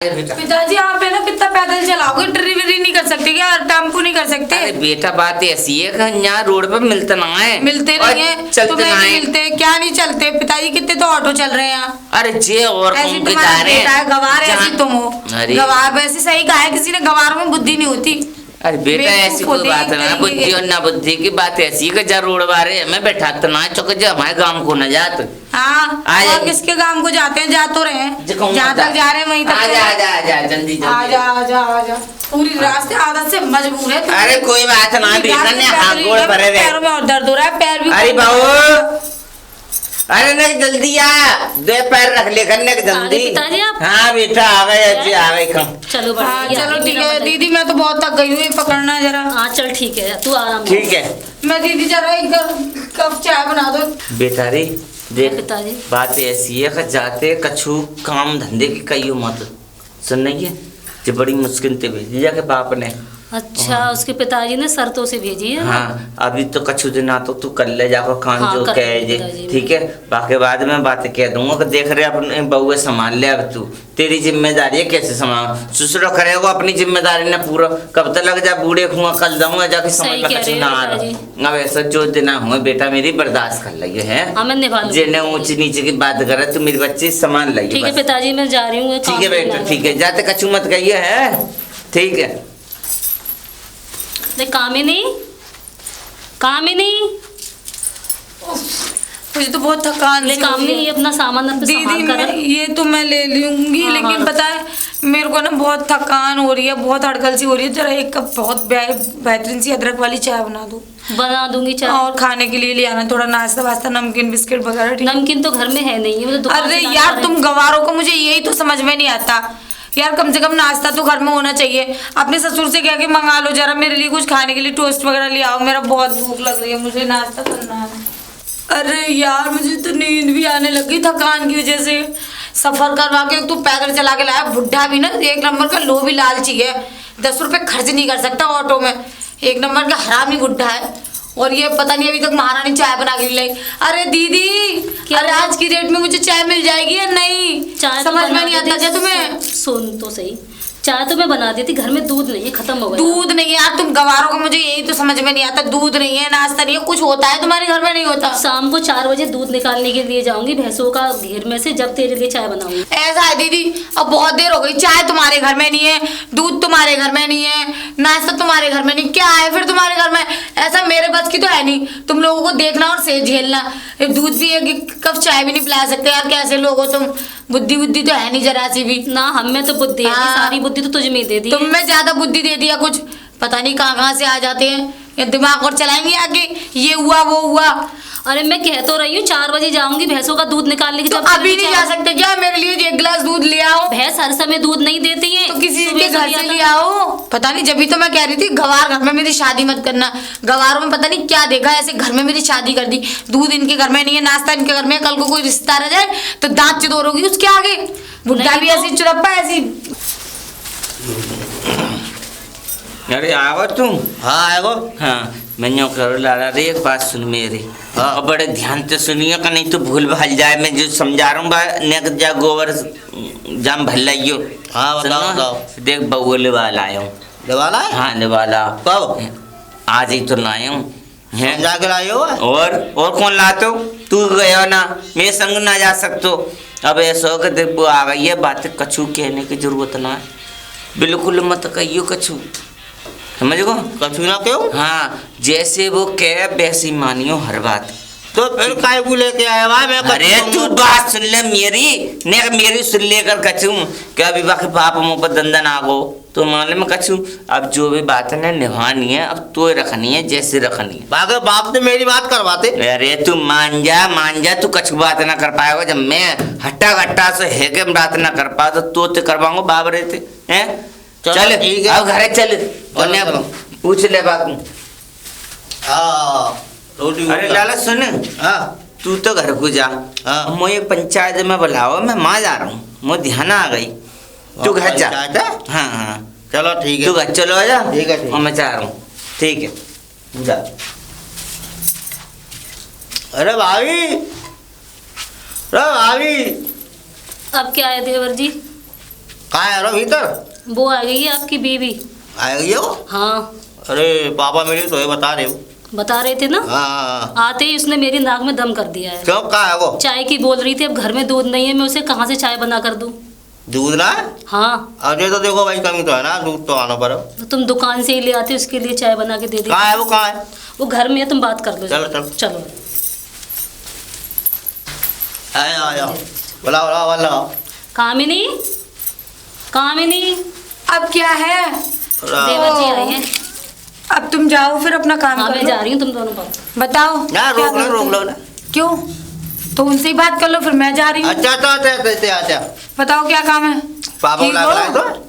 पिताजी आप है ना कितना पैदल चलाओगे, डिलीवरी नहीं कर सकते क्या? टेम्पो नहीं कर सकते? अरे बेटा बात ऐसी है कि यहाँ रोड पे मिलते ना है, मिलते नहीं है, चलते ना है। मिलते क्या नहीं चलते पिताजी, कितने तो ऑटो चल रहे हैं यहाँ। अरे जे और ऐसी कौन के तुम्हारा जा रहे बेटा है, हैं गवार ऐसी तुम हो। गवार वैसे सही कहा है किसी ने, गवारों में बुद्धि नहीं होती। अरे बेटा ऐसी कोई बात ना, बुद्धि और ना बुद्धि की बात ऐसी है कि जा रोड बारे हमें बैठाते ना चौक जो हमारे गांव को न जाते। हाँ और किसके गांव को जाते हैं, जा तो रहे हैं, जहाँ तक जा रहे हैं वहीं तक। आजा जल्दी आजा पूरी रास्ते आदत से मजबूर है। अरे कोई बात ना बेटा ने हाथ गोड़ भरे रहे, पैरों में और दर्द हो रहा है, पैर भी। अरे बाबू अरे नहीं जल्दी आ, दे पैर रख ले करने के जल्दी। पिताजी आप? हाँ बेटा आ गए कम। चलो चलो ठीक है दीदी, मैं तो बहुत थक गई हूँ, ये पकड़ना है जरा। हाँ चल ठीक है, तू आराम कर। ठीक है मैं दीदी जरा एक कप चाय बना दो। बेटा रे देख पिताजी बात ऐसी है कि जाते कछु काम धंधे की कहियो मत, सुन रही है जो बड़ी मुश्किल से भेजी जाके बाप ने। अच्छा उसके पिताजी ने शर्तों से भेजी है। हाँ अभी तो कछु दिन आ तो तू कर ले जाकर काम हाँ, जो कर कहे जे पिताजी, ठीक है। बाकी बाद में बात कह दूंगा कि देख रहे अपने बउए संभाल ले, अब तू तेरी जिम्मेदारी है कैसे संभाल, ससुर करेगा अपनी जिम्मेदारी ने पूरा। कब तक लग जा बूढ़े खुआ कल जाऊंगा जाके समझ में कछु ना आ रहा। अब ऐसा जो दिन हुए बेटा मेरी बर्दाश्त कर लगे है, जिन्हें ऊंची नीचे की बात करे तो मेरी बच्ची संभाल लगी। ठीक है पिताजी मैं जा रही हूँ। ठीक है बेटा ठीक है, जाते कछु मत कहिए है, ठीक है। कामिनी मुझे तो बहुत थकान ले कामिनी, ये अपना सामान अपने दीदी कर। ये तो मैं ले लूंगी। हाँ, लेकिन हाँ। पता है मेरे को ना बहुत थकान हो रही है, बहुत हड़कल सी हो रही है। जरा एक कप बहुत बेहतरीन सी अदरक वाली चाय बना दो। बना दूंगी चाय। और खाने के लिए ले आना थोड़ा नाश्ता वास्ता, नमकीन बिस्किट वगैरह। नमकीन तो घर में है नहीं है। अरे यार तुम गवारों को, मुझे यही तो समझ में नहीं आता यार, कम से कम नाश्ता तो घर में होना चाहिए। अपने ससुर से कह के मंगा लो जरा मेरे लिए कुछ खाने के लिए, टोस्ट वगैरह ले आओ, मेरा बहुत भूख लग रही है, मुझे नाश्ता करना है। अरे यार मुझे तो नींद भी आने लगी थकान की वजह से। सफर करवा के तू पैदल चला के लाया, बुढ़ा भी ना एक नंबर का लो भी लालची है, 10 रुपए खर्च नहीं कर सकता ऑटो में, एक नंबर का हरामी बुढ़ा है। और ये पता नहीं अभी तक महारानी चाय बना के लाई। अरे दीदी अरे आज की डेट में मुझे चाय मिल जाएगी या नहीं, चाय समझ में नहीं आता क्या तुम्हें? सुन तो सही, चाय तो मैं बना दी थी, घर में दूध नहीं है, खत्म हो गया। दूध नहीं है यार, तुम गवारों को, मुझे यही तो समझ में नहीं आता। दूध नहीं है, नाश्ता नहीं है, कुछ होता है तुम्हारे घर में नहीं होता? शाम को 4 बजे दूध निकालने के लिए जाऊंगी भैंसों का घेर में से, जब तेरे लिए चाय बनाऊंगी। ऐसा है दीदी, अब बहुत देर हो गई, चाय तुम्हारे घर में नहीं है, दूध तुम्हारे घर में नहीं है, नाश्ता तुम्हारे घर में नहीं, क्या है फिर तुम्हारे घर में? ऐसा मेरे बस की तो है नहीं तुम लोगों को देखना और से झेलना। दूध भी एक कप चाय भी नहीं पिला सकते यार, कैसे लोग हो तुम? बुद्धि तो है नहीं जरा सी भी ना। हम में तो बुद्धि है, सारी बुद्धि तो तुझ में दे दी। तुम में ज्यादा बुद्धि दे दिया कुछ, पता नहीं कहाँ से आ जाते हैं, ये दिमाग और चलाएंगे आगे, ये हुआ वो हुआ। अरे मैं कह तो रही हूँ 4 बजे जाऊंगी भैंसों का दूध निकालने की। तो अभी नहीं जा सकते क्या? मेरे लिए 1 गिलास दूध ले आओ। भैंस हर समय दूध नहीं देती है, तो किसी के घर से ले आओ। पता नहीं, जब भी तो मैं कह रही थी गवार घर में मेरी शादी मत करना। गवारों में पता नहीं क्या देखा, ऐसे घर में मेरी शादी कर दी। दूध इनके घर में नहीं है, नाश्ता इनके घर में, कल को कोई रिश्ता रह जाए तो दांत चिदोरोगी उसके आगे। बुढ़ा भी ऐसी चुरप्पा ऐसी। अरे आओ तुम। हाँ आएगो। हाँ मैं यूँ करो लाला रे, एक बात सुन मेरी। हाँ। और बड़े ध्यान से सुनिए का, नहीं तो भूल भाल जाए। मैं जो समझा रहा हूँ नेक जा गोबर जाम भल लाइयो। हाँ बताओ बताओ। देख बउआ लेवाला आया हूँ। लेवाला है? हाँ लेवाला कब? आज ही तो लाया हूँ। हैं? जाके लाए हो? और कौन लाते हो? तू गया ना, मेरे संग ना जा सकते हो। अब ऐसा हो कि देख वो आ गई है, बातें कछु कहने की जरूरत ना है, बिल्कुल मत कहियो कछु, समझ गो? कछु ना क्यों? हाँ जैसे वो कहे वैसे मानियो हर बात। तो फिर काय को लेके आया भाई? मैं अरे तू बात सुन ले मेरी, ने मेरी सुन लेकर कछु क्या विवाह के पाप मुँह पर दंदन आ गो तो मान ले मैं कछु। अब जो भी बात है ना निभानी है, अब तो रखनी है जैसे रखनी है। बाकी बाप ने मेरी बात करवाते। अरे तू मान जा, तू कछु बात ना कर पाएगा। जब मैं हट्टा घट्टा से है के बात ना कर पा तो करवाऊंगा बाब रहते हैं। चल ठीक है, अब घरे चल और पूछ ले बाबू। हाँ रोटी। अरे लाला सुन, हाँ तू तो घर को जा। हाँ मुझे पंचायत में बुलाओ, मैं माँ जा रहा हूँ, मुझे ध्यान आ गई। तू घर जा। हाँ हाँ चलो ठीक है, तू घर चलो जा। ठीक है और मैं जा रहा हूँ, ठीक है जा। अरे भाभी अब क्या है देवर जी? कहाँ है रो भीतर? वो आ गई है आपकी बीवी। आएगी वो? हाँ अरे पापा मेरे तो है, बता रहे हो। बता रहे थे ना। हाँ। आते ही उसने मेरी नाक में दम कर दिया है। क्यों, कहाँ है वो? चाय की बोल रही थी, अब घर में दूध नहीं है, मैं उसे कहाँ से चाय बना कर दूँ। दूध ना है? हाँ अरे तो देखो भाई, कमी तो है ना, दूध तो आना पड़ो। तो तुम दुकान से ही ले आते, उसके लिए चाय बना के दे दी। कहाँ है वो, कहाँ है? वो घर में है, तुम बात कर लो। चलो, चलो। चलो। आया बोला बोला बोला। कामिनी, कामिनी, अब क्या है? देवर जी आए हैं। अब तुम जाओ फिर अपना काम हाँ कर मैं लो। जा रही हूँ, तुम दोनों बात। बताओ ना क्या रोक लो, करते रोक लो हो? ना। क्यों? तो उनसे ही बात कर लो, फिर मैं जा रही हूँ। अच्छा अच्छा। बताओ क्या काम है? पापा ठीक बुला हो? बुलाए तो?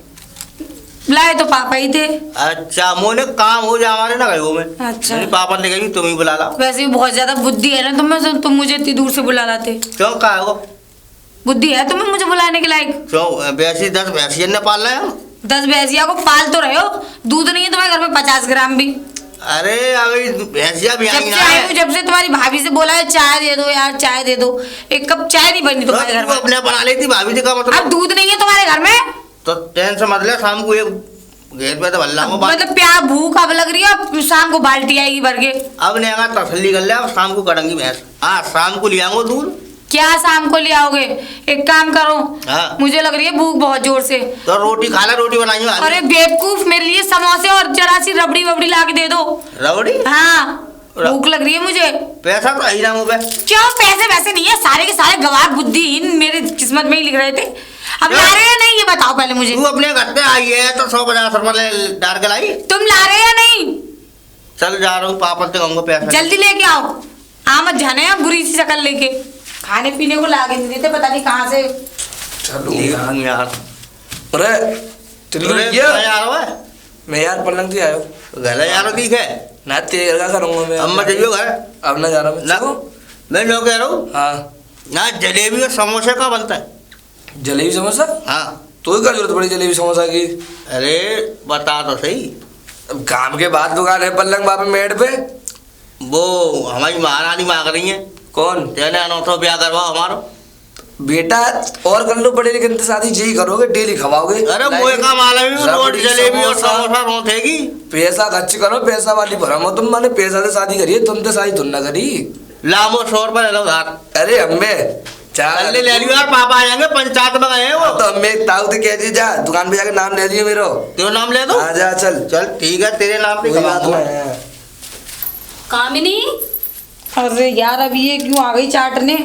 लाए तो पापा ही थे। अच्छा, मोने काम हो जा हमारे ना गए में। अच्छा। मेरे पापा ने कही तुम ही बुला ला। वैसे भी बहुत ज्यादा बुद्धि है ना तुम्हें, तुम मुझे इतनी दूर से बुला लाते। क्यों, कहाँ है वो? बुद्धि है तुम्हें मुझे बुलाने के लायक? क्यों, बैसी 10 भैंसिया ने पाल रहे हो? 10 भैंसिया को पाल तो रहे हो, दूध नहीं है तुम्हारे घर में 50 ग्राम भी। अरे अभी भैंसिया भी जब आई से ना आई है। हूँ, जब से तुम्हारी भाभी से बोला है चाय दे दो यार, चाय दे दो, एक कप चाय नहीं बनी तुम्हारे घर तू में। अपने बना लेती, भाभी जी का अब मतलब। दूध नहीं है तुम्हारे घर में तो टेंशन मत ले, शाम को एक घेर पे तो भल्ला को बात। मतलब प्यार भूख अब लग रही है, अब शाम को बाल्टी आएगी भर के। अब नहीं आगा, तसल्ली कर ले, अब शाम को करेंगी भैंस। हाँ, शाम को ले आऊंगा दूध। क्या शाम को ले आओगे? एक काम करो, हाँ। मुझे लग रही है भूख बहुत जोर से। तो रोटी खा ला, रोटी बनाई हूँ। अरे बेवकूफ, मेरे लिए समोसे और जरा सी रबड़ी वबड़ी ला के दे दो। रबड़ी? हाँ, भूख लग रही है मुझे। पैसा तो आई ना मुँह पे। क्यों? पैसे वैसे नहीं है, सारे के सारे गवार बुद्धिहीन मेरे किस्मत में ही लिख रहे थे। अब ला रहे या नहीं ये बताओ पहले मुझे। तू अपने घर पे आई है तो 150 रुपये डाल के लाई। तुम ला रहे या नहीं? चल जा रहा हूँ, पापा से कहूँगा पैसा। जल्दी लेके आओ, मत जाने आप बुरी सी शक्ल लेके। खाने पीने को लाके नहीं देते, पता नहीं कहाँ से। चलो यार। अरे चलो अरे ये कहाँ जा रहा है? मैं यार पलंग से आयो घर जा रहा दिख है। ना तेरे घर का करूंगा मैं। अब मैं जाइयो घर। अब ना जा रहा मैं। ना चलो। मैं जो कह रहा हूँ हाँ, ना, जलेबी और समोसे का बनता है। जलेबी समोसा? हाँ। तो क्या जरूरत पड़ी जलेबी समोसा की? अरे बता तो सही। अब काम के बाद दुकान है पलंग बाबा मेड पे। वो हमारी महारानी मांग रही है, कौन? तेने अनौठो ब्याह करवाओ हमारो। बेटा और कर लो पढ़े लिखे शादी यही करोगे, डेली खवाओगे। अरे मोए का मालूम है, रोटी रबड़ी, जलेबी और समोसा। समोसा रोटेगी। पैसा खर्च करो, पैसा वाली भरम हो तुम। माने पैसा से शादी करिए, तुम तो शादी तुम ना करी। लामो 100 रुपये ले लो उधार। अरे अम्बे कल ले लियो यार, पापा आ जाएंगे, पंचायत में गए हैं वो। तो अम्बे ताऊ तो कह दी, जा दुकान पे जाके नाम ले दियो मेरा। तेरा नाम ले दो। हाँ जा चल। चल ठीक है, तेरे नाम पे कोई बात करवाऊंगा। नहीं है। कामिनी, अरे यार, अब ये क्यों आ गई चाटने?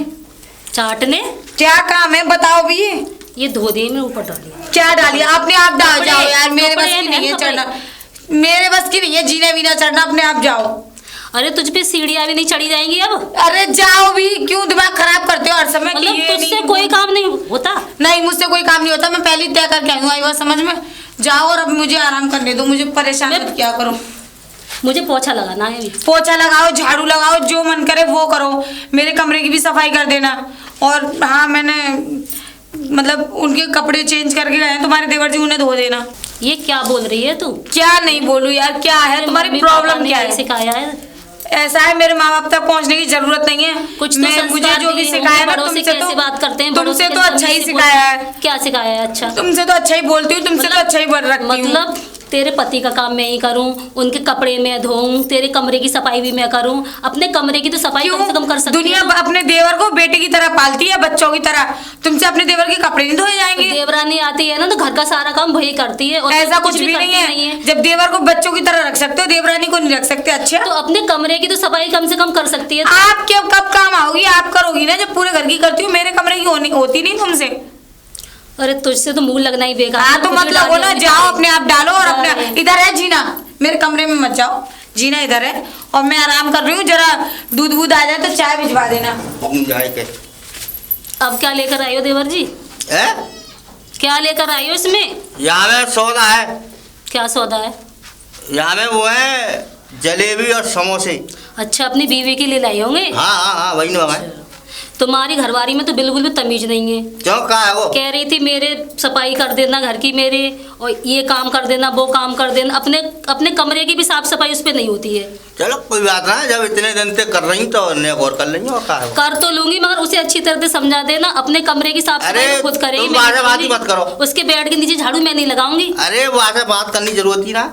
चाटने? क्या काम है बताओ भी। ये धो दे में ऊपर डाली। क्या डाली आपने? आप डाल कपड़े, जाओ यार, मेरे बस कपड़े की नहीं है हैं, कपड़े। चढ़ना। मेरे बस की नहीं है जीना वीना चढ़ना, अपने आप जाओ। अरे तुझ पे सीढ़ियाँ भी नहीं चढ़ी जाएंगी अब। अरे जाओ भी, क्यों दिमाग खराब करते हो हर समय कि मतलब ये तुझसे नहीं, कोई काम नहीं होता? नहीं मुझसे कोई काम नहीं होता, मैं पहले ही तय करके आई हूँ, आई बात समझ में। जाओ और अब मुझे आराम करने दो, मुझे परेशान मत क्या करो। मुझे पोछा लगाना है अभी। पोछा लगाओ, झाड़ू लगाओ, जो मन करे वो करो। मेरे कमरे की भी सफाई कर देना। और हाँ, मैंने मतलब उनके कपड़े चेंज करके गए हैं तुम्हारे देवर जी, उन्हें धो देना। ये क्या बोल रही है तू? क्या नहीं बोलूं यार, क्या है तुम्हारी मम्मी पापा प्रॉब्लम? ने क्या यही है? सिखाया है? ऐसा है, मेरे माँ बाप तक पहुँचने की जरूरत नहीं है। कुछ तो मैं मुझे संस्कार जो भी दिए सिखाया होंगे, ना, बड़ों से तुमसे कैसे तो बात करते हैं, बड़ों तुमसे से तो कैसे अच्छा ही तमीज़ से सिखाया है। क्या सिखाया है? अच्छा तुमसे तो अच्छा ही बोलती हूँ, तुमसे तो अच्छा ही बोल रखती हूँ। मतलब तेरे पति का काम मैं ही करूं, उनके कपड़े मैं धोऊं, तेरे कमरे की सफाई भी मैं करूं, अपने कमरे की तो सफाई कम से कम कर सकती दुनिया हूं। अपने देवर को बेटे की तरह पालती है, बच्चों की तरह। तुमसे अपने देवर के कपड़े नहीं धोए जाएंगे? देवरानी आती है ना तो घर का सारा काम वही करती है। और ऐसा तुम कुछ भी नहीं करती है। जब देवर को बच्चों की तरह रख सकते हो, देवरानी को नहीं रख सकते। अच्छा, तो अपने कमरे की तो सफाई कम से कम कर सकती है। आप क्या कब काम आओगी? आप करोगी ना जब पूरे घर की करती हूँ, मेरे कमरे की होती नहीं तुमसे। अरे तुझसे तो मुंह लगना ही बेकार। हाँ तो कुछ भी मतलब वो ना, डाली जाओ होगी। अपने आप डालो और डाल अपने रहे। इधर है जीना, मेरे कमरे में मत जाओ। जीना इधर है और मैं आराम कर रही हूँ, जरा दूध वूध आ जाए तो चाय भिजवा देना। जाए के अब क्या लेकर आई हो देवर जी? है? क्या लेकर आई हो इसमें? यहाँ में सौदा है। क्या सौदा है? यहाँ में वो है जलेबी और समोसे। अच्छा, अपनी बीवी के लिए लाई होंगे? हाँ हाँ हाँ, वही ना मंगाए। तुम्हारी घरवाली में तो बिल्कुल भी तमीज नहीं है। क्यों कहा है वो? कह रही थी मेरे सफाई कर देना घर की, मेरे और ये काम कर देना, वो काम कर देना, अपने अपने कमरे की भी साफ सफाई उस पर नहीं होती है। चलो कोई बात ना, जब इतने दिन से कर रही तो नेक और कर लेंगे, और कहा है वो? कर तो लूंगी मगर उसे अच्छी तरह से समझा देना, अपने कमरे की साफ अरे, सफाई खुद करेगी, तुम मैं नहीं बात ही करूंगी। मत करो। उसके बेड के नीचे झाड़ू मैं नहीं लगाऊंगी। अरे वहाँ से बात करनी जरूरत ही ना,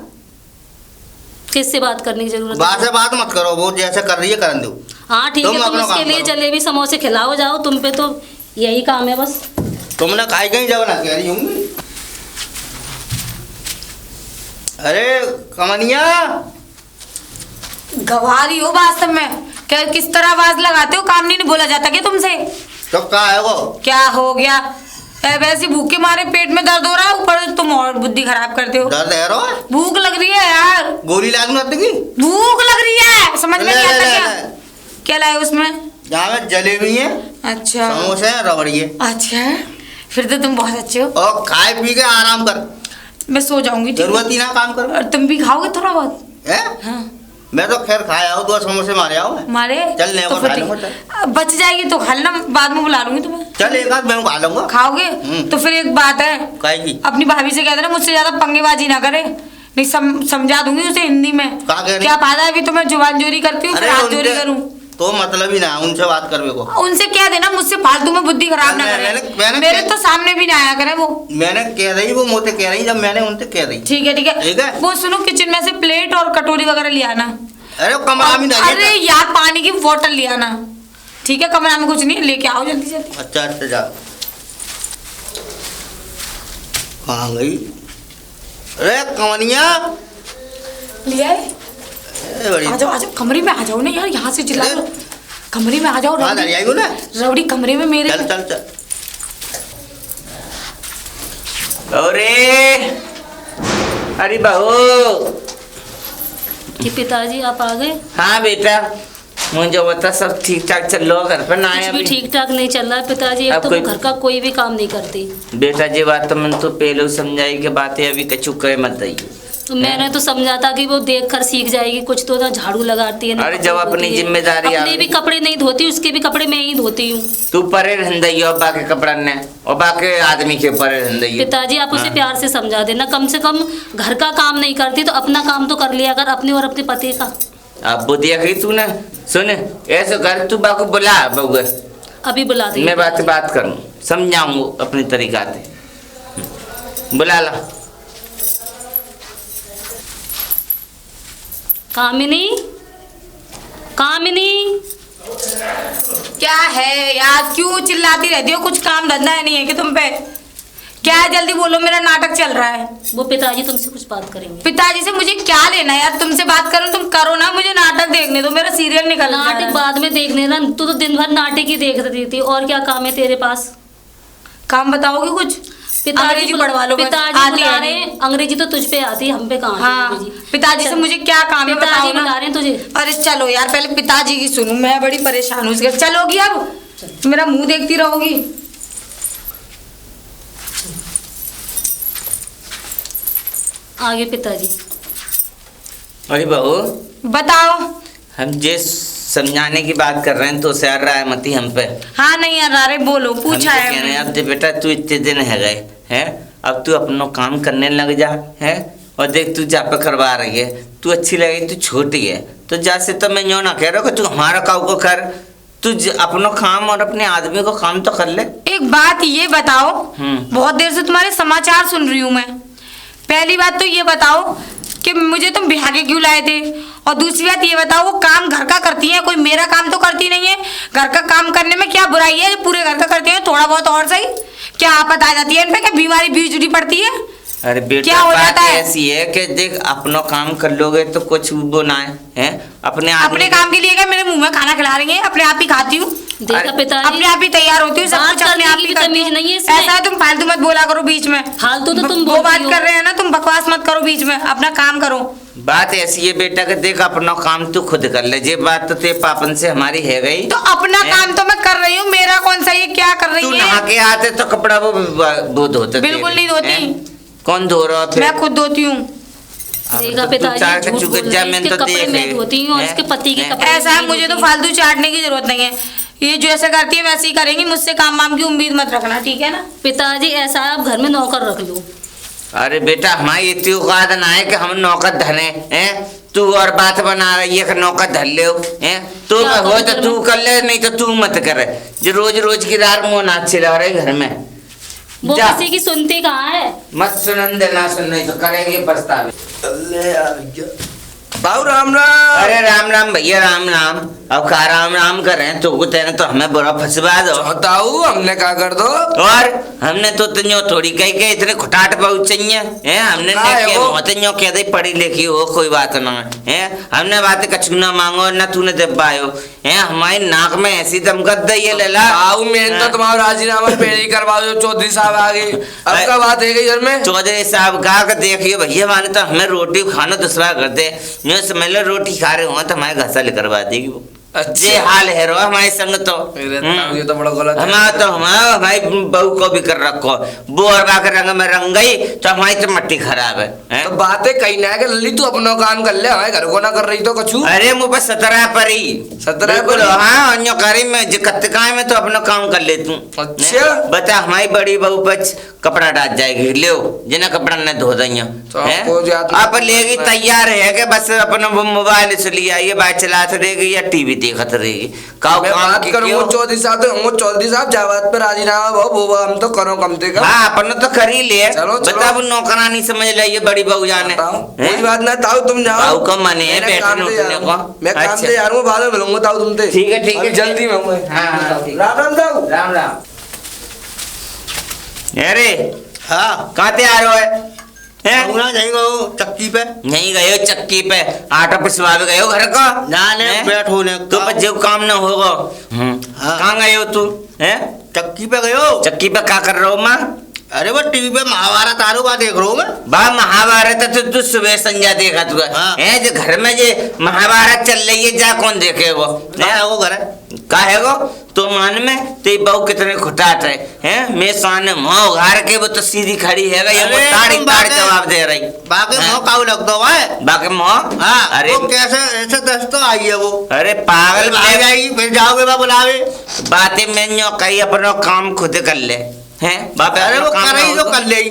किससे बात करने की जरूरत वहाँ है? से बात मत करो, वो जैसे कर रही है करन दो। हाँ ठीक है, तुम तुम अपना उसके काम लिए करो। जलेबी समोसे खिलाओ जाओ, तुम पे तो यही काम है बस। तुमने खाई कहीं जब ना कह रही होंगी। अरे कमनिया, गवारी हो वास्तव में, क्या किस तरह आवाज लगाते हो? काम नहीं बोला जाता क्या तुमसे? तो कहा है वो? क्या हो गया? वैसे भूखे मारे पेट में दर्द हो रहा है, ऊपर तुम और बुद्धि खराब करते हो। दर्द है रो? भूख लग रही है यार, गोली लागू ना की? भूख लग रही है, समझ में ले, नहीं ले, आता ले, क्या? ले। क्या लाए उसमें? यहाँ में जलेबी है, अच्छा समोसे हैं, रबड़ी है। अच्छा, फिर तो तुम बहुत अच्छे हो। और खाए पी के आराम कर, मैं सो जाऊंगी, ठीक है? जरूरत ही ना काम करो। और तुम भी खाओगे थोड़ा बहुत? है? हाँ मैं तो खैर खाया हूँ, 2 समोसे मारे आओ। मारे चल ले, तो वो फिर खा ठीक। लूंगा, बच जाएगी तो खा लेना, बाद में बुला लूंगी तुम्हें। चल एक आध मैं खा लूंगा। खाओगे तो फिर एक बात है, काहे की? अपनी भाभी से कह देना मुझसे ज्यादा पंगेबाजी ना करे, नहीं समझा दूंगी उसे हिंदी में। क्या कह रही? क्या फायदा है अभी तो मैं जुबान जोरी करती हूँ, फिर हाथ जोरी उनसे- करूँ? तो मतलब ही ना उनसे बात करवे को। उनसे कह देना मुझसे फालतू में बुद्धि खराब ना करे, मेरे तो सामने भी ना आया करे वो। मैंने कह रही, वो मुझसे कह रही, जब मैंने उनसे कह रही। ठीक है ठीक ठीक है, है। वो सुनो किचन में से प्लेट और कटोरी वगैरह ले आना। अरे वो कमरा में नहीं अरे है। यार पानी की बोतल ले आना, ठीक है? कमरा में कुछ नहीं है, लेके आओ जल्दी जल्दी। अच्छा अच्छा जा। कहाँ गई? अरे कमनिया, ले आए, अरे बड़ी आ जाओ कमरे में आ जाओ ना यार, यहाँ से चिल्ला लो। कमरे में आ जाओ, कहाँ रबड़ी आई हो ना? रबड़ी कमरे में मेरे। चल चल चल। अरे अरे बहू, कि पिताजी आप आ गए? हाँ बेटा, मुझे बता सब ठीक ठाक चल रहा घर पर ना कुछ आया भी अभी? ठीक ठाक नहीं चल रहा है पिताजी, एक अब तो कोई- घर का कोई भी काम नहीं करती। बेटा जी बात तो मैंने तो पहले समझाई के बातें अभी कछु करे मत दइयो। तो मैंने तो समझा था कि वो देख कर सीख जाएगी, कुछ तो ना झाड़ू लगाती है ना अरे कपड़े जब अपनी धोती है। जिम्मेदारी अपने आ भी कपड़े नहीं धोती, उसके भी कपड़े मैं ही धोती हूँ। तू परे रहन दइयो अब्बा के कपड़ा ने और बाकी आदमी के परे रहन दइयो। पिताजी आप उसे हाँ। प्यार से समझा देना, कम से कम घर का काम नहीं करती तो अपना काम तो कर लिया कर, अपने और अपने पति का। अब बुद्धिया गई तू ना, सुन ऐसे कर तू बाको बुला बउआ, अभी बुला दी। मैं बात करूँ, समझाऊंगा अपनी तरीका से। बुला ला। कामिनी, कामिनी, क्या है यार, क्यों चिल्लाती रहती हो? कुछ काम धंधा है नहीं है कि तुम पे? क्या है, जल्दी बोलो, मेरा नाटक चल रहा है। वो पिताजी तुमसे कुछ बात करेंगे। पिताजी से मुझे क्या लेना यार? तुमसे बात करूं, तुम करो ना, मुझे नाटक देखने दो, मेरा सीरियल निकल रहा है। नाटक बाद में देखने ना, तू तो दिन भर नाटक ही देख रही थी, और क्या काम है तेरे पास? काम बताओगे कुछ? अंग्रेजी पढ़वा लो, बस। पिताजी आती बुला है रहे नहीं। हैं, अंग्रेजी तो तुझ पे आती है, हम पे कहाँ आती है हाँ, अंग्रेजी। पिताजी से चल, मुझे क्या काम है पिताजी बताओ बुला ना। रहे हैं तुझे। अरे चलो यार, पहले पिताजी की सुनूं, मैं बड़ी परेशान हूँ इसके। चलोगी अब? मेरा मुंह देखती रहोगी? आगे पिताजी। अरे बहू, बताओ। हम जिस समझाने की बात कर रहे हैं तो सर रहा है मती हम पे। हाँ नहीं यार, अरे बोलो, हम पूछा तो है कह रहे हैं हमने। अब दे बेटा तू इतने दिन है गए हैं, अब तू अपना काम करने लग जा है, और देख तू जा पे करवा रही है, तू अच्छी लगी, तू छोटी है तो जैसे तो मैं यूँ ना कह रहा हूँ कि तू हमारा काम को कर, तू अपना काम और अपने आदमी को काम तो कर ले। एक बात ये बताओ, बहुत देर से तुम्हारे समाचार सुन रही हूँ मैं। पहली बात तो ये बताओ कि मुझे तुम बिहार के क्यों लाए थे, और दूसरी बात ये बताओ वो काम घर का करती है, कोई मेरा काम तो करती नहीं है। घर का काम करने में क्या बुराई है, जो पूरे घर का करती है, थोड़ा बहुत और सही। क्या आफत आ जाती है इन पे, क्या बीमारी बीच जुड़ी पड़ती है? अरे बेटा क्या हो बात जाता है? ऐसी है कि देख अपना काम कर लोगे तो कुछ वो ना है अपने अपने काम के लिए क्या मेरे मुंह में खाना खिला रही है? अपने आप ही खाती हूँ, देखा पिताजी, अपने आप ही तैयार होती हूँ, सब बात कुछ अपने करने आप की ही भी करती तमीज हूँ। नहीं है इसमें। ऐसा है, तुम फालतू मत बोला करो बीच में। फालतू तो तुम वो बोलती बात हो। कर रहे हैं ना, तुम बकवास मत करो बीच में, अपना काम करो। बात ऐसी है बेटा कि देख अपना काम तू खुद कर ले, ये बात तो तेरे पापन से हमारी है गई। तो अपना काम तो मैं कर रही हूँ, मेरा कौन सा ये क्या कर रही तू है? नहा के आते तो कपड़ा वो धोते बिल्कुल नहीं धोती। कौन धो रहा फिर? मैं खुद धोती हूँ। देखा पिताजी, झूठ बोल रहे हैं, इसके कपड़े मैं धोती हूँ और इसके पति के कपड़े ऐसा है, मैं मुझे तो धोती हूँ। फालतू चाटने की जरूरत नहीं है। ये जैसे करती है वैसे ही करेंगी, मुझसे काम वाम की उम्मीद मत रखना, ठीक है ना। पिताजी ऐसा है, आप घर में नौकर रख लो। अरे बेटा हमारी इतनी औकात ना है कि हम नौकर धरे हैं। तू और बात बना रही है कि नौकर धर ले हैं। तू क्या हो करूं तो फिर तू मैं? कर ले, नहीं तो तू मत कर। जो रोज रोज की रार मुँह नाच चिल्ला रहे घर में। वो जा। किसी की सुनती कहाँ है। मत सुनन दे, ना सुन, नहीं तो करेंगे पछतावे। अल्ले यार बाबू राम राम। अरे राम राम भैया, राम राम। अब का राम राम कर रहे हैं तो तेरे तो हमें बुरा फंसवा दो। बताऊ हमने क्या कर दो। और हमने तो तन्यो थोड़ी कही के इतने खुटाट बहुत चाहिए हैं। हमने का है ने के वो? मोतन्यो कह दे पढ़ी लिखी हो कोई बात ना है। हमने बात कछु ना मांगो ना तूने दे पायो है। हमारी नाक में ऐसी दमकत दे ये लला। बाबू मैं तो तुम्हारा राजीनामा पहले ही करवा दो, चौधरी साहब आ गए। अब क्या बात है घर में। चौधरी साहब का देखिए भैया माने तो हमें रोटी खाना दूसरा कर दे। जो समझ लो रोटी खा रहे हो तो हमारे घसा ले करवा देगी वो। अच्छा। ये हाल है रो हमारे संग तो। ये तो बड़ा गलत है। हमारा तो हमारी बहू को भी कर रखो। वो और बाकर रंग में रंग गई तो हमारी तो मट्टी खराब है, हैं? तो बातें कहीं ना है लल्ली, तू अपना काम कर ले, हमारे घर को ना कर रही तो कछु। अरे मुँह पर 17 पर ही 17 बिल्कुल, पर ही? हाँ अन्य करी में जो कत्तिकाय में तो अपना काम कर ले तू। अच्छा। बता हमारी बड़ी बहू पर कपड़ा डाल जाएगी, लियो जिन्हें कपड़ा न धो दइया तो आपको जाती- आप लेगी तैयार है कि बस अपना वो मोबाइल से लिया ये बात चलाते रहेगी या टीवी देखते रहेगी। काऊ मैं काम बात की करूंगा क्यों? चौधरी साहब, तो हम चौधरी साहब जावाद पे राजीनामा वो हम तो करो कम से कम। हाँ अपन तो कर ही ले। चलो, चलो। बता वो नौकरानी समझ ले ये बड़ी बहू जाने बताओ, हैं? कोई बात ना, ताऊ तुम जाओ। ताऊ का मन है मैंने बैठने काम से उठने जा रहा हूँ। को। मैं काम अच्छा। से जा रहा हूँ, बाद में मिलूंगा ताऊ तुमसे। ठीक है, ठीक है, अभी ठीक है। जल्दी में हूँ। हाँ, ठीक है। राम राम ताऊ। राम राम। अरे हाँ कहाँ ते आ रहे हो हैं? ना जाएंगे चक्की पे। नहीं गए हो चक्की पे आटा पिसवा गए हो घर का? ना ने हैं? बैठो ने तो पर जो काम ना होगा। हाँ। कहाँ गए हो तू हैं? चक्की पे गए हो। चक्की पे क्या कर रहे हो माँ? अरे वो टीवी पे महाभारत आरो बात देख रहा हूँ मैं। बा महाभारत तो तू सुबह संध्या देखा तू हाँ। है जो घर में जे महाभारत चल रही है जा कौन देखेगो? ना वो घर है। का है गो तो मान में ते बहू कितने खुटाट है हैं? मैं सामने मुंह उघार के वो तो सीधी खड़ी है ये अरे ताड़ी तुम ताड़ बाकी- जवाब दे रही। बाकी हाँ। मुँह काऊ लगता हुआ है। बाकी मुंह हाँ अरे वो कैसे ऐसे दस तो आई है वो। अरे पागल आ जाएगी फिर जाओगे बा बुलावे। बातें में न्यो कही अपना काम खुद कर ले हैं बाप अरे वो काम कर रही ना तो हो कर ले।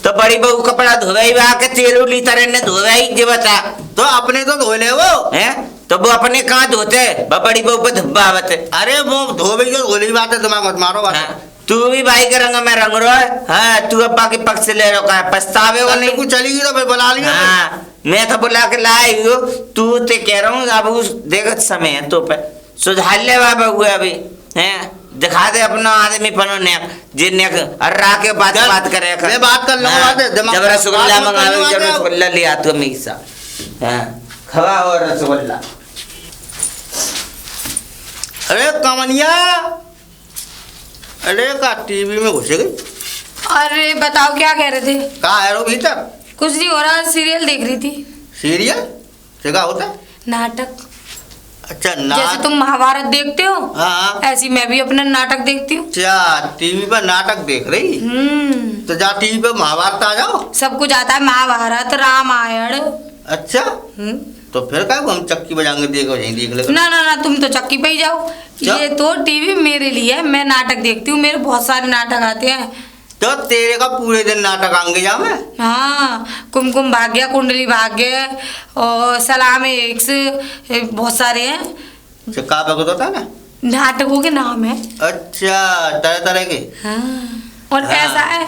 तो बड़ी बहू कपड़ा धोवाई बा के तेल उली तरह ने धोवाई जे बता तो अपने तो धो ले वो। हैं तो वो अपने कहाँ धोते बड़ी बहू पे धब्बा आवत है। अरे वो धो भी जो धोली बात है, दिमाग मत मारो बात। हाँ, तू भी भाई के रंग में रंग रो है। हाँ तू अब्बा के पक्ष ले रखा है पछतावे वो नहीं। कुछ चली गई तो फिर बुला लिया। हाँ मैं तो बुला के लाई हूँ तू ते कह रहा हूँ अब उस देखत समय है तो पे सुधार ले बाबा हुए अभी हैं दिखा दे अपना आदमी पनो ने जे ने अर्रा के बात चल, बात करे मैं बात कर लूंगा, बात है, दिमाग- जब रसगुल्ला बात मत मंगावे करने जब वाले हो। रसगुल्ला ले आतो हमेशा हाँ खवा और रसगुल्ला। अरे कमनिया, अरे का टीवी में घुस गई। अरे बताओ क्या कह रहे थे? कहा है रो भीतर? कुछ नहीं हो रहा, सीरियल देख रही थी। सीरियल से क्या होता है? नाटक। अच्छा जैसे नाटक। तुम महाभारत देखते हो हाँ ऐसी मैं भी अपना नाटक देखती हूँ। अच्छा टीवी पर नाटक देख रही। तो जा टीवी पे महाभारत आ जाओ। सब कुछ आता है, महाभारत रामायण। अच्छा तो फिर क्या हम चक्की बजाएंगे, देखो यहीं देख ले। ना ना ना तुम तो चक्की पे ही जाओ। क्या? ये तो टीवी मेरे लिए है, मैं नाटक देखती हूँ, मेरे बहुत सारे नाटक आते हैं। तो तेरे का पूरे दिन नाटक आएंगे जा मैं। हाँ कुमकुम भाग्य, कुंडली भाग्य और सलाम एक्स, बहुत सारे हैं अच्छा का भगत होता है ना। नाटकों के नाम है। अच्छा तरह तरह के। हाँ और हाँ। ऐसा है,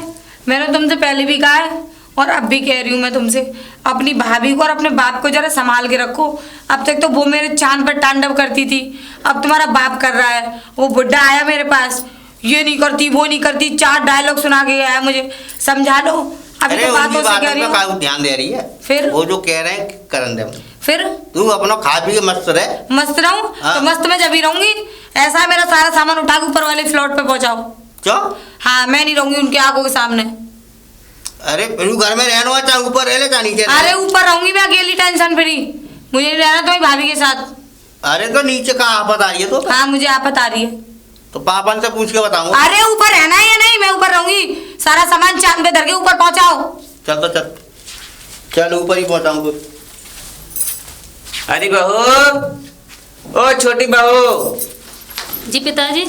मैंने तुमसे पहले भी कहा है और अब भी कह रही हूँ मैं तुमसे, अपनी भाभी को और अपने बाप को जरा संभाल के रखो। अब तक तो वो मेरे चांद पर तांडव करती थी, अब तुम्हारा बाप कर रहा है। वो बुड्ढा आया मेरे पास, ये नहीं करती वो नहीं करती, 4 डायलॉग सुना के आया मुझे, समझा लो। अभी अरे तो उनकी बातों से बात कह रही पे हूँ। का ध्यान दे रही है। फिर? वो जो कह रहे हैं करन दे। फिर तू अपना खा पी के मस्त रहे। मस्त रहूं हाँ। तो मस्त मैं जब ही रहूंगी। ऐसा है मेरा सारा सामान उठा के ऊपर वाले फ्लोर पे पहुंचाओ। क्यों? हाँ मैं नहीं रहूंगी उनकी आंखों के सामने। अरे फिर घर में रहना हुआ चाहे ऊपर रह ले चाहे नीचे रह ले। अरे ऊपर रहूंगी मैं अकेली, टेंशन फ्री। मुझे नहीं रहना तुम्हारी भाभी के साथ। अरे तो नीचे का आफत आ रही है तो। हाँ मुझे आफत आ रही है। तो पापन से पूछ के बताऊंगा। अरे ऊपर रहना है या नहीं? मैं ऊपर रहूंगी, सारा सामान चांद पे धर के ऊपर पहुंचाओ। चल तो चल, चल ऊपर ही पहुंचाऊंगा। अरे बहू ओ छोटी बहू जी पिताजी।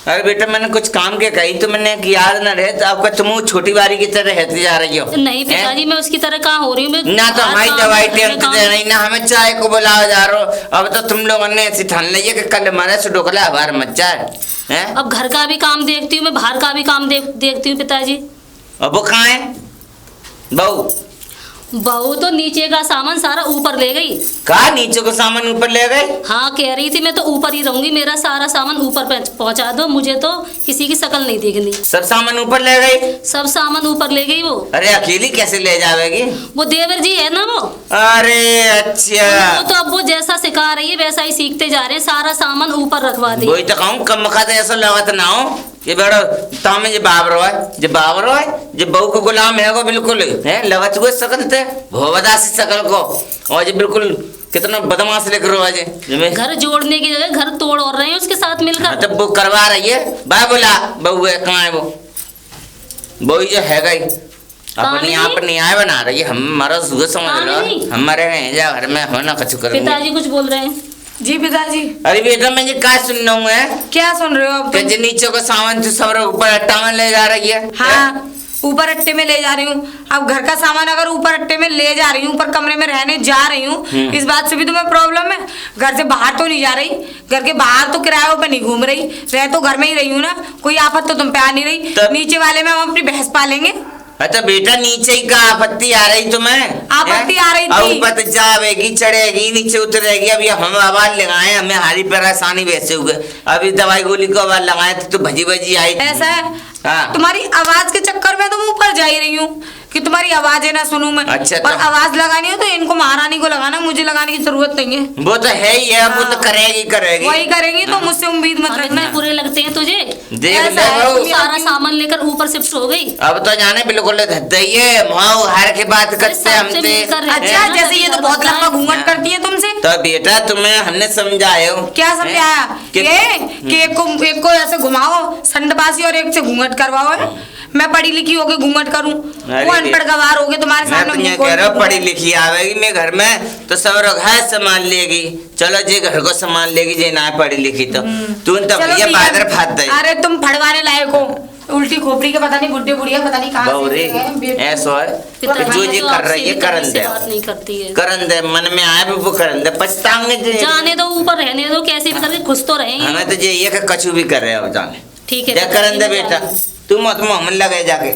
अरे बेटा मैंने कुछ काम के कही तो मैंने कि याद न रहे तो आपका तुम छोटी बारी की तरह रहती जा रही हो। नहीं पिताजी, मैं उसकी तरह कहाँ हो रही हूँ। ना तो हमारी दवाई टाइम से दे रही, ना हमें चाय को बुलाओ जा रहे हो। अब तो तुम लोगों ने ऐसी ठान ली है कि कल हमारे से ढोकला बाहर मत जाए हैं। अब घर का भी काम देखती हूँ मैं, बाहर का भी काम देखती हूँ पिताजी। अब वो कहाँ है बहू? बहू तो नीचे का सामान सारा ऊपर ले गई। कहा नीचे को सामान ऊपर ले गए? हाँ कह रही थी मैं तो ऊपर ही रहूंगी, मेरा सारा सामान ऊपर पहुंचा दो, मुझे तो किसी की शक्ल नहीं देखनी। सब सामान ऊपर ले गई? सब सामान ऊपर ले गई वो। अरे अकेली कैसे ले जाएगी? वो देवर जी है ना वो। अरे अच्छा, वो तो अब वो जैसा सिखा रही है वैसा ही सीखते जा रहे हैं, सारा सामान ऊपर रखवा दी। वही तो कहूँ कम खाते ऐसा लगत ना हो ये बड़ा तामे जे बाबरो है जे बहू को गुलाम है वो बिल्कुल है लगत हुए सकल थे भोवदासी सकल को, और ये बिल्कुल कितना बदमाश लेकर रो आज घर जोड़ने की जगह घर तोड़ और रहे हैं उसके साथ मिलकर। तब वो करवा रही है बा बोला बहू है कहाँ है वो बहू जो है गई अपनी आप न्याय बना रही है। हमारा सुबह समझ लो हमारे घर में होना कछु कर। पिताजी कुछ बोल रहे हैं। जी पिताजी। अरे बेटा मैं ये क्या सुन रहा हूँ है? क्या सुन रहे हो आप? कि नीचे को सामान सब ऊपर अट्टा में ले जा रही है। हाँ ऊपर अट्टे में ले जा रही हूँ। अब घर का सामान अगर ऊपर अट्टे में ले जा रही हूँ, ऊपर कमरे में रहने जा रही हूँ, इस बात से भी तुम्हें प्रॉब्लम है? घर से बाहर तो नहीं जा रही, घर के बाहर तो किरायों पे नहीं घूम रही, रह तो घर में ही रही हूँ ना, कोई आफत तो तुम पे आ नहीं रही। नीचे वाले में हम अपनी भैंस पालेंगे। अच्छा बेटा नीचे ही का आपत्ति आ रही तुम्हें? आपत्ति आ रही थी। ऊपर जावेगी चढ़ेगी नीचे उतरेगी। अभी हम आवाज लगाए हमें हारी परेशानी वैसे हुए, अभी दवाई गोली को आवाज लगाए तो भजी भजी आई। ऐसा है? हाँ। तुम्हारी आवाज के चक्कर में तुम ऊपर जा ही रही हूँ कि तुम्हारी आवाज है ना सुनूं मैं। अच्छा, और आवाज लगानी हो तो इनको महारानी को लगाना, मुझे लगाने की जरूरत नहीं है। वो तो है ही है, वो तो करेगी वही करेंगी तो मुझसे उम्मीद मत रखना। बुरे लगते हैं तुझे? देख ऐसा है, ले तुम सारा सामान लेकर ऊपर शिफ्ट हो गई। अब तो जाने बिल्कुल हर के बात करते हमसे। अच्छा जैसे ये तो बहुत लंबा घूंघट करती है तुमसे। तो बेटा तुम्हें हमने समझाया। क्या समझाया? कि एक को ऐसे घुमाओ संडबासी और एक से घूंघट करवाओ है। मैं पढ़ी लिखी होके घूंघट करूं, वो अनपढ़ गवार होगे तुम्हारे सामने। मैं कह रहा हूँ पढ़ी लिखी आवेगी मैं घर में तो सब रखा संभाल लेगी। चलो जे घर को संभाल लेगी जे ना पढ़ी लिखी तो तू तो भैया बादर फात दे। अरे तुम फड़वाने लायक हो, उल्टी खोपड़ी के पता नहीं बुड्ढे बुढ़िया पता नहीं कहाँ से ऐसा है जो ये कर रही है करन दे, नहीं करती है करन दे, मन में आए भी वो करन दे, पछताएंगे जाने दो ऊपर रहने दो, कैसे भी करके खुश तो रहेंगे। हमें तो ये कछु भी कर रहे हो जाने। ठीक है करन दे बेटा, तू मत मोहम्मद लगे जाके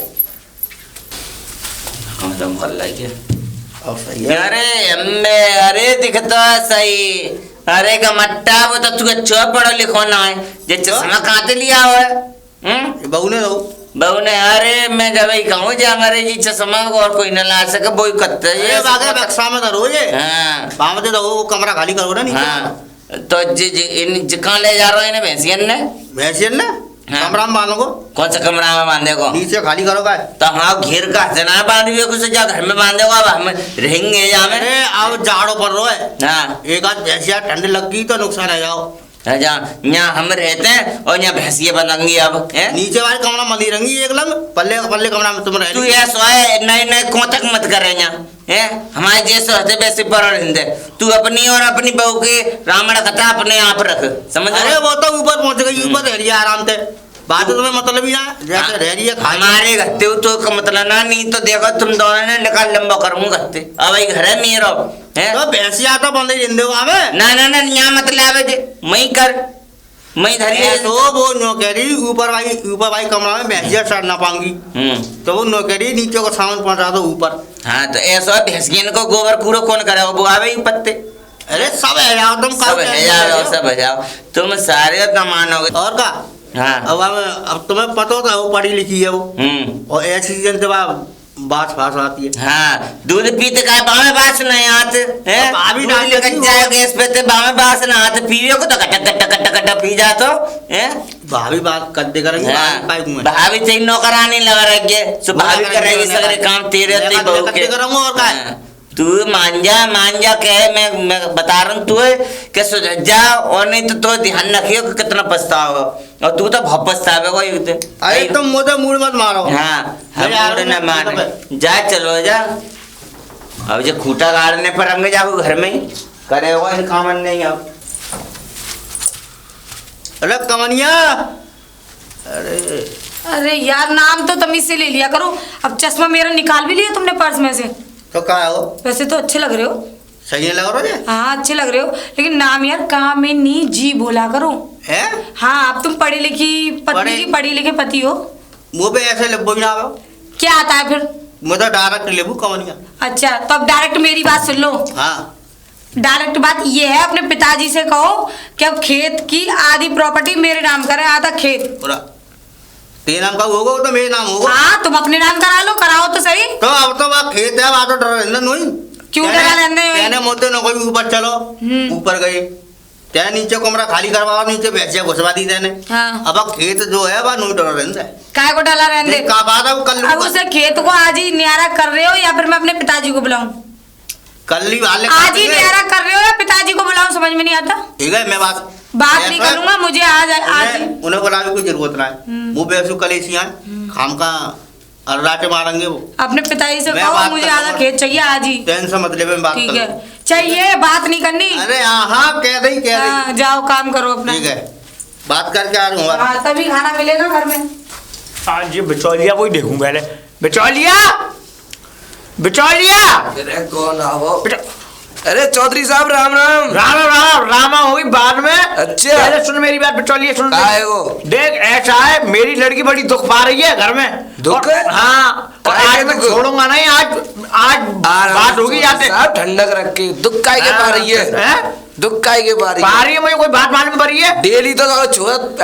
अरे अम्बे अरे दिखता सही। अरे का मट्टा वो तो तू अच्छा पढ़ो लिखो ना है जे चश्मा कहाँ से लिया हुआ है? बहू ने बहू ने अरे मैं जब ही कहूँ जे अंग्रेजी चश्मा और कोई न ला सके वो कत्ते ये बागे बक्सा में धरो ये। हाँ बाम दे दो वो कमरा खाली करो ना नीचे। हाँ तो जी इन कहाँ ले जा रहे हो इन्हें भैंसियन ने? भैंसियन ने कमरा में बांधो को। कौन सा कमरा में बांधे को? नीचे खाली करो का। तो हाँ घेर का जना बांध भी कुछ जा घर में बांधे को। अब हम रहेंगे जा में। अरे अब जाड़ो पड़ रहा है। हाँ एक आध भैंसिया ठंड लग गई तो नुकसान है जाओ। यहाँ हम रहते हैं और यहाँ भैंसिया बनेंगी अब है? नीचे वाले कमरा मंदी रहेंगी एक लग पल्ले पल्ले कमरा में तुम रह। तू ये सोए नए नए कौन तक मत करे यहाँ है? हमारे जैसे होते वैसे पर रहते। तू अपनी और अपनी बहू के रावण कथा अपने आप रख समझ। अरे वो तो ऊपर पहुंच गई, ऊपर रह रही है आराम से। बात तुम्हें मतलब ही ना जैसे रह रही है हमारे गत्ते तो का मतलब ना नहीं तो देखो तुम दोनों ने निकाल लंबा करूँ गत्ते। अब भाई घर है मेरा है तो भैंसिया तो बंद ही जिंदे हमें ना ना ना यहाँ मत लावे जे मई कर मई धरिए तो वो नौकरी ऊपर भाई कमरा में भैंसिया चढ़ ना पाऊंगी तो वो नौकरी नीचे को सामान पहुंचा दो ऊपर। हाँ तो ऐसा भैंसियन को गोबर कूड़ो कौन करे वो आवे ही पत्ते। अरे सब है जाओ तुम सब है जाओ सब है जाओ तुम सारे तो मानोगे और का। हाँ अब तुम्हें पता होता है वो पढ़ी लिखी है वो और ऐसी चीजें से बात फास आती है। हाँ दूध पीते का बामे बास नहीं आते हैं? भाभी दूध लेकर जाए गैस पे ते बामे बास ना आते पीवे को तो कटा कटा कटा कटा पी जातो हैं? भाभी बात करते करेंगे। भाभी तेरी नौकरानी लगा रखी है सो भाभी करेगी सारे काम तेरे ते बहू के करूंगा और का। तू मान जा कहे मैं बता रहा हूँ तू कि सुधर जा और नहीं तो ध्यान रखियो कि कितना पछताओ और तू तो बहुत पछतावेगा एक दिन। अरे तुम मुझे मूड मत मारो। हाँ हम मूड न मारे जा चलो जा। अब जो खूटा गाड़ने पर अंग जाओ घर में ही करे होगा इन काम नहीं। अब अरे कमनिया, अरे अरे यार नाम तो तमीज से ले लिया करो। अब चश्मा मेरा निकाल भी लिया तुमने पर्स में से। तो कहा हो, वैसे तो अच्छे लग रहे हो। सही नहीं लग रहा है? हाँ अच्छे लग रहे हो, लेकिन नाम यार कामिनी जी बोला करो। है हाँ अब तुम पढ़ी लिखी पत्नी की पढ़ी लिखे पति हो। मुँह पे ऐसे लिखो भी ना आओ। क्या आता है फिर? मैं तो डायरेक्ट लेबू कमनिया। अच्छा तो अब डायरेक्ट मेरी बात सुन लो। हाँ डायरेक्ट बात ये है, अपने पिताजी से कहो कि अब खेत की आधी प्रॉपर्टी मेरे नाम करें, आधा खेत। पूरा तेरे नाम का होगा तो मेरे नाम होगा। हाँ तुम अपने नाम करा लो, कराओ तो सही। तो अब तो वहाँ खेत है, वहाँ तो डर रहना नहीं। क्यों डरा रहने? कहने मोते न कोई ऊपर चलो, ऊपर गए तेरे नीचे कमरा खाली करवाओ, नीचे भैंसिया घुसवा दी तेने। हाँ। अब खेत जो है वह नहीं डर रहता है। काय को डाला रहने दे। का बात है वो कल अब उसे खेत को आज ही न्यारा कर रहे हो या फिर मैं अपने पिताजी को बुलाऊं? कल ही वाले आज ही न्यारा कर रहे हो या पिताजी को बुलाऊं, समझ में नहीं आता। ठीक है मैं बात नहीं करूंगा, मुझे आज ही। उन्हें बुलाने की जरूरत ना है। वो बेसु कलेसियां खाम का अर्राटे मारेंगे वो। अपने पिताजी से मैं कहो बात मुझे कर आधा लूंगा। खेत चाहिए आज ही। टेंशन मत ले, मैं बात ठीक कर है, लूं। चाहिए, बात नहीं करनी। अरे हाँ कह दई कह दई। हाँ, जाओ काम करो अपना। ठीक है बात करके आ रहा हूँ। हाँ तभी खाना मिलेगा घर में। आज ये बिचौलिया को ही देखूं पहले। बिचौलिया, बिचौलिया। अरे कौन आओ? अरे चौधरी साहब राम राम। राम राम, रामा होगी बाद में। अच्छा। पहले सुन मेरी बात बिचौलिया, सुन। क्या है वो? देख ऐसा है, मेरी लड़की बड़ी दुख पा रही है घर में। दुख? और- हाँ और काहे आज के मैं दुख? छोड़ूंगा नहीं। आज आज बात होगी जाते। साहब ठंडक रख के दुख काय के पा रही है? हैं? दुख काय के पा रही पा है? रही है, मुझे कोई बात मालूम पड़ रही है? डेली तो छोड़त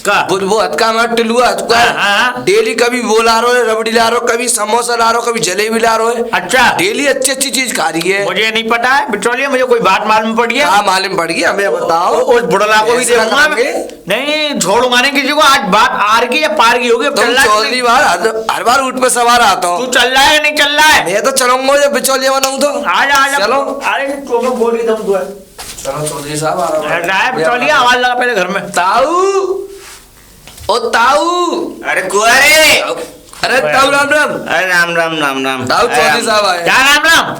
का? वो हतका मत टिलुआ हतका। हाँ। डेली कभी वो ला रहे हो, रबड़ी ला रहे हो, कभी समोसा ला रहे हो, कभी जलेबी ला रहे हो। अच्छा डेली अच्छी अच्छी चीज खा रही है। मुझे नहीं पता है बिचौलिया, मुझे कोई बात मालूम पड़ी है। हाँ मालूम पड़ गई, हमें बताओ। उस बुढ़ला को भी ऐसा देखूंगा मैं। करेंगे? नहीं छोड़ूंगा नहीं किसी को। आज बात आर की या पार की होगी। अब तुम चल रहा है चौधरी बार हर बार ऊँट पे सवार आता तू हूँ। चल रहा है नहीं चल रहा है? मैं तो चलूंगा जब बिचौलिया बनाऊँ तो। आजा आजा चलो। अरे तो मैं बोल रही दम है। चलो चौधरी साहब आ रहा है बिचौलिया, आवाज लगा पहले घर में। ताऊ, ओ ताऊ। अरे कुआरे। अरे ताऊ राम राम। अरे राम राम राम राम। ताऊ चौधरी साहब आए। क्या राम राम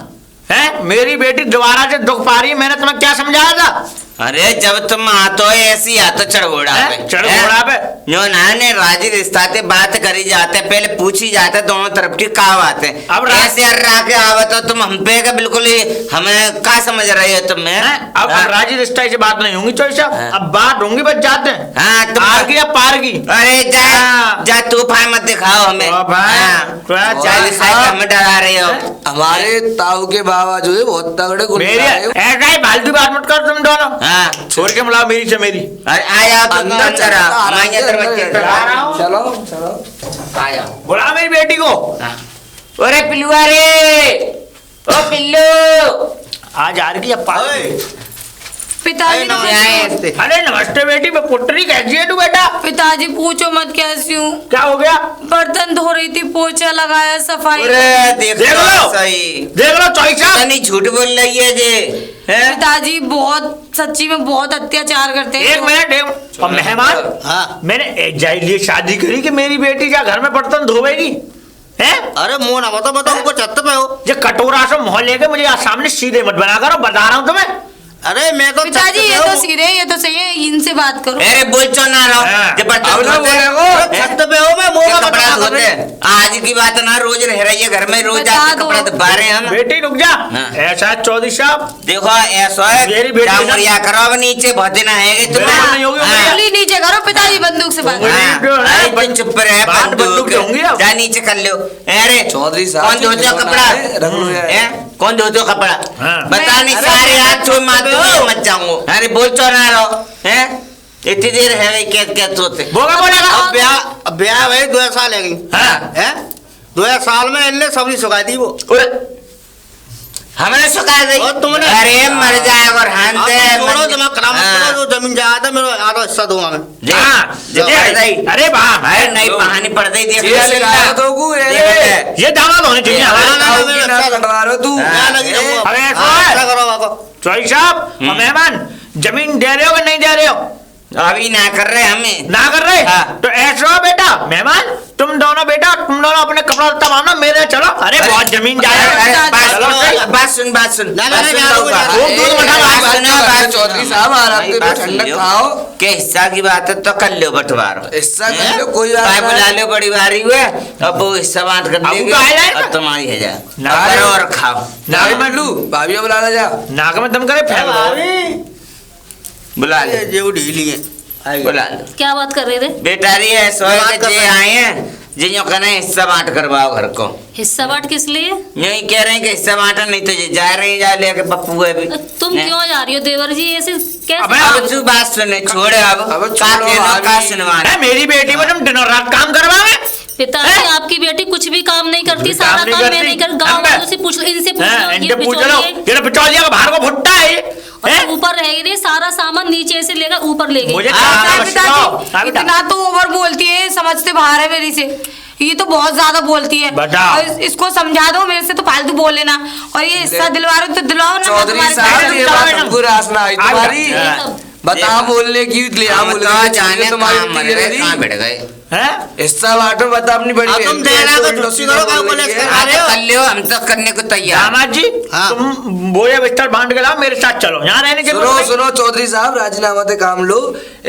है? मेरी बेटी दोबारा से दुख पा रही है। मैंने तुम्हें क्या समझाया था? अरे जब तुम आतो है ऐसी आतो चढ़ हैं? पे चढ़ घोड़ा पे? जो नाने राजी रिश्ता ते बात करी जाते, पहले पूछी जाते दोनों तरफ की का बात है। अब ऐसे अर्रा के आवे तो तुम हम पे का बिल्कुल ही हमें का समझ रहे हो तुम में? अब राजी रिश्ता से बात नहीं होंगी चौधरी साहब। अब बात होंगी, बच जाते हैं। हाँ तुम आर की या पार की? अरे जा हाँ। जा तूफान मत दिखाओ हमें। ओ भाई, हाँ। थोड़ा चालीस चौधरी साल साहब। हमें डरा रहे हो। हमारे ताऊ के बाबा जो है बहुत तगड़े गुंडा मेरी है। ऐसा ही फालतू बात मत करो तुम दोनों। हाँ छोड़ के मिलाओ मेरी से मेरी। अरे आ जाओ तुम अंदर आओ। हमारे अंदर बच्चे तो आ रहा हूँ। चलो चलो आ जाओ। बुला मेरी बेटी को। हाँ। अरे पिल्लुआ रे, ओ पिल्लू। आज आर की या पार की? पिताजी अरे नमस्ते। अरे नमस्ते बेटी, मैं पुत्री कैसी है तू बेटा? पिताजी पूछो मत कैसी हूँ। क्या हो गया? बर्तन धो रही थी, पोछा लगाया, सफाई। अरे देख देख लो लो। सही। देख लो चौधरी साहब, नहीं झूठ बोल रही है जे। हैं? पिताजी बहुत सच्ची में बहुत अत्याचार करते हैं। एक मिनट एक और मेहमान, हाँ मैंने लिए शादी करी कि मेरी बेटी क्या घर में बर्तन धोएगी? हैं? अरे मुँह ना बताओ ऊपर छत पे हो। ये कटोरा से मोहल्ले के मुझे सामने सीधे मत बना करो, बता रहा हूँ तुम्हें। अरे मैं तो पिताजी छत पे ये हूँ। तो सीधे, ये तो सही है, इनसे बात करो। अरे बोल चो ना रहो। हाँ। जब बर्तन अब ना धोते हैं, बोलेगो। हैं? छत पे हो, मैं मुँह ये का कपड़ा बता धोते हैं। आज की बात ना, रोज रह रही है घर में, रोज बता जाके दो। कपड़ा धुबा रहे हैं हम। बेटी रुक जा। हाँ। ऐसा है चौधरी साहब, देखो ऐसा है, मेरी बेटी क्या ना- मुरिया करो अब नीचे बहुत दिन आएंगे मेरे तुम्हें। को नहीं होगी हाँ। उंगली नीचे करो, पिताजी बंदूक से बात। उंगली- हाँ। जो है, अरे तुम चुप रहे बात बंदूक की होंगी अब। जा नीचे कर लो। अरे चौधरी साहब कौन धोते हो कपड़ा? रंग लो यार। हैं? कौन धोते हो कपड़ा? हाँ। बता नहीं, अरे सारे मैं- हाथ छो मार मत जाऊंगा। अरे बोल चो ना रहो। हैं? इतनी देर है भाई, क्या सोते? बोला बोलेगा। अब ब्याह भाई 2 साल है गई। हाँ। हैं 2 साल में इनने सबनी सुखाई दी वो। हमने सुखा दी। और तुमने- अरे मर जाए और हाथ आप दे छोड़ो जमा कराम करो, जो जमीन जायदाद है मेरा आधा हिस्सा दूंगा मैं। हाँ, अरे बाप, अरे नहीं कहानी पड़ गई देख ये ले लगाया तो को ये। ये दामाद होने चाहिए हमारे। हाँ, ताऊ की ना कटवा रहे हो तू। हाँ। लगी रहूंगा। अरे ऐसा हाँ, है। ऐसा करो बाको। चौधरी साहब और मेहमान, जमीन दे रहे हो कि नहीं दे रहे हो? अभी ना कर रहे हमें ना कर रहे हाँ। तो ऐसा हो बेटा मेहमान तुम दोनों अपने कपड़ा लत्ता बांधो मेरे चलो अरे बहुत जमीन जाए बात सुन ना, ना, ना, चौधरी साहब आराम से ठंडक खाओ के हिस्सा की बात है तो कर लो बंटवारा हिस्सा कर लो, कोई बात भाई नहीं। बुला लो बड़ी बारी हुए अब वो हिस्सा बांट कर अब देंगे तो आ जाएगा। और तुम्हारी है जा ना करो और खाओ नावी मल्लू भाभी बुला ला जा नाक में दम करे फेंक दो। बुला लो जो ढीली है बुला लो क्या बात कर रहे थे? बेटा री है सोए बात के कर जे रहे हैं। आए हैं जिन्हों कहना है हिस्सा बांट करवाओ घर को हिस्सा बांट किस लिए? यही कह रहे हैं कि हिस्सा बांटा नहीं तो ये जा रहे हैं जा लेके पप्पू है भी तुम हैं? क्यों जा रही हो देवर जी ऐसे अबे, कैसे? अब तू बात सुने छोड़े अब अब का छोड़ो कहना का भाभी। सुनवाना है, मेरी बेटी को तुम दिनों रात काम करवावे पिताजी आपकी बेटी कुछ भी काम नहीं करती, कुछ भी सारा काम नहीं काम मैं करती। नहीं कर, गाँव अम्बे। वालों से पूछ लो, इनसे पूछ लो, इनसे ये पूछ लो बिचौलिए। ये बिचौलिया का बाहर को भुट्टा है और हैं? ऊपर रह गई सारा सामान नीचे से लेकर ऊपर ले गई। मुझे हाँ, खाना बताओ। हाँ, बेटा। इतना तो ओवर बोलती है, समझते बाहर है मेरी से। ये तो बहुत ज्यादा बोलती है। बताओ। और इसको समझा दो, मेरे से तो फालतू बोल लेना। और ये हिस्सा दिलवा रहे हो तो दिलवाओ ना, मैं चौधरी तुम्हारे साहब साथ ये जाऊँ। बात हमको रास ना आई तुम्हारी हाँ। बता बोलने की ले आ बोलने तो की जाने तुम्हारी कहाँ मर गए कहाँ बैठ गए हैं? हिस्सा बांटो बता अपनी बड़ी अब तुम बहन देना को, तो उल्टो छुट्टी सीधा करो, क्या बोल बोले रही है। इसका? हाँ तो कर लियो हम तो करने को तैयार दामाद जी हाँ। तुम बोझे बिस्तर बांट के लाओ मेरे साथ चलो यहाँ रहने के सुनो सुनो चौधरी साहब राजीनामा से काम लो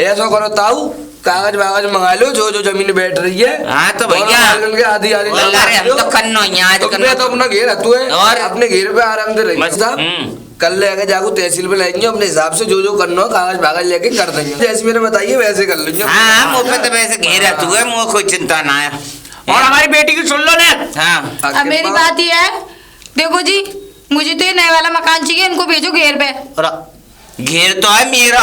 ऐसा करो ताऊ कागज वागज मंगा लो जो जो जमीन बैठ रही है हाँ तो दोनों भैया भाई मिलके आधी आधी बोला रे हम तो करनो ही आज तुमने करनो तो अपना घेर तू है और? अपने घेर पे आराम से रहिए बस, साहब कल लेके जागो तहसील पे लाएंगे अपने हिसाब से जो जो करना हो कागज वागज लेके कर देंगे जैसे मैंने बताइए वैसे कर लेंगे हाँ मुँह पे तो वैसे घेरा तू है मुँह कोई चिंता ना है और हमारी बेटी की सुन लो ने हाँ अब मेरी बात ये है, देखो जी मुझे तो ये नया वाला मकान चाहिए, इनको भेजो घेर पे। घेर तो है मेरा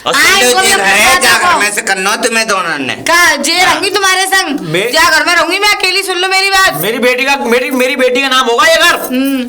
और हाँ, सुन लो इसको जी भी घर है अपना जाकर बताओ। में से करना हो तुम्हें दोनों ने कहा जे रहूंगी तुम्हारे संग, मैं- जा घर में रहूंगी मैं अकेली, सुन लो मेरी बात। मेरी बेटी का नाम होगा ये घर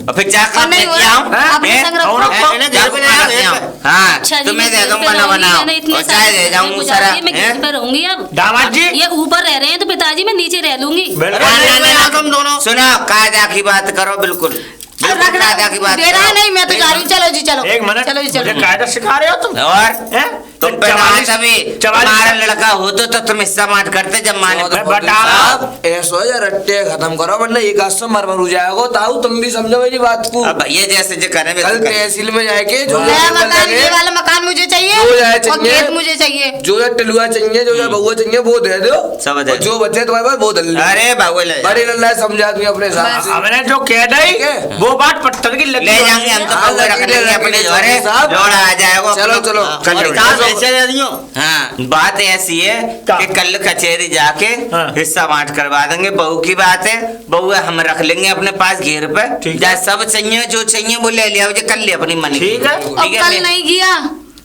और फिर जाकर और नहीं मैं हो क्या रहा, हूँ हैं? अपने हैं? संग रखो। और रखो। इन्हें घर पे ले आओ, घर पे। हाँ अच्छा जी, तुम्हें मैं दे घर पे दूंगा ना रहूंगी, बनाओ मैंने इतने और चाय साल दे से जाऊंगा गुजार सारा दिए, मैं घर पे रहूंगी अब। दामाद जी ये ऊपर रह रहे हैं तो पिताजी मैं नीचे रह लूंगी। बिल्कुल ना, ना, ना, तुम दोनों सुनो कायदा की बात करो बिल्कुल बिल्कुल कायदा की बात दे रहा है करो। नहीं, मैं तो जा रही हूँ, चलो जी चलो। एक मिनट चलो जी मुझे चलो। कायदा सिखा रहे हो तुम और हैं? तुम पे चवालीस- तभी चवालीस- तुम्हारा लड़का हो तो तुम हिस्सा बांट करते जब माने मैं बता रहा साहब ऐसा हो या रट्टे खत्म करो वरना एक हाथ से मर हो जाएगा ताऊ तुम भी समझो मेरी बात को अब ये जैसे जो करे कल वैसे करे। तहसील में जाके जो नया जो मकान, लगे, ये वाला मकान मुझे चाहिए जो जाए और चाहिए। खेत मुझे चाहिए। जो या टिलुआ चाहिए जो या बहुआ चाहिए वो दे दो सब दे और जो बचे तुम्हारे पास वो दल अरे बाबू ले बड़ी लल्ला समझा दूंगी अपने हिसाब से हमने जो कह दी ठीक है। वो बात पत्थर की लगी ले जाएंगे हम तो हाँ, बाबू रख लकीर लेंगे अपने लकीर जोरे साहब। जोड़ा आ जाएगा चलो, अपना- चलो। कल और जोड़ा। कहाँ पैसे दे दियो हाँ बात ऐसी है क्या? कि कल कचहरी जाके हाँ। हिस्सा बांट करवा देंगे बहू की बात है बहू हम रख लेंगे अपने पास घेर पे ठीक जहाँ सब चाहिए जो चाहिए वो ले लिया मुझे कर ले अपनी मन की। ठीक है। अब ठीक है कल मैं- नहीं किया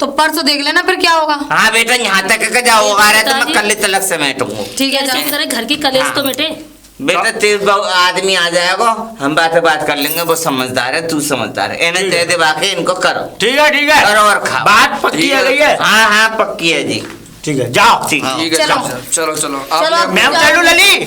तो परसों देख लेना फिर क्या होगा। हाँ बेटा यहाँ तक का जाओ आ रहा है तो मैं पिताजी। कल तलक समेटूंगा ठीक है कैसे जाओ। तरह घर की कलेश तो मिटे। बेटा तेरे आदमी आ जाएगा हम बात कर लेंगे वो समझदार है तू समझदार है इन्हें दे दे बाकी इनको करो ठीक है करो और खाओ बात पक्की ठीक है है। गई है हाँ हाँ पक्की है जी ठीक है जाओ ठीक ठीक है चलो। चलो चलो चलो, आपने- मैं चलूं लली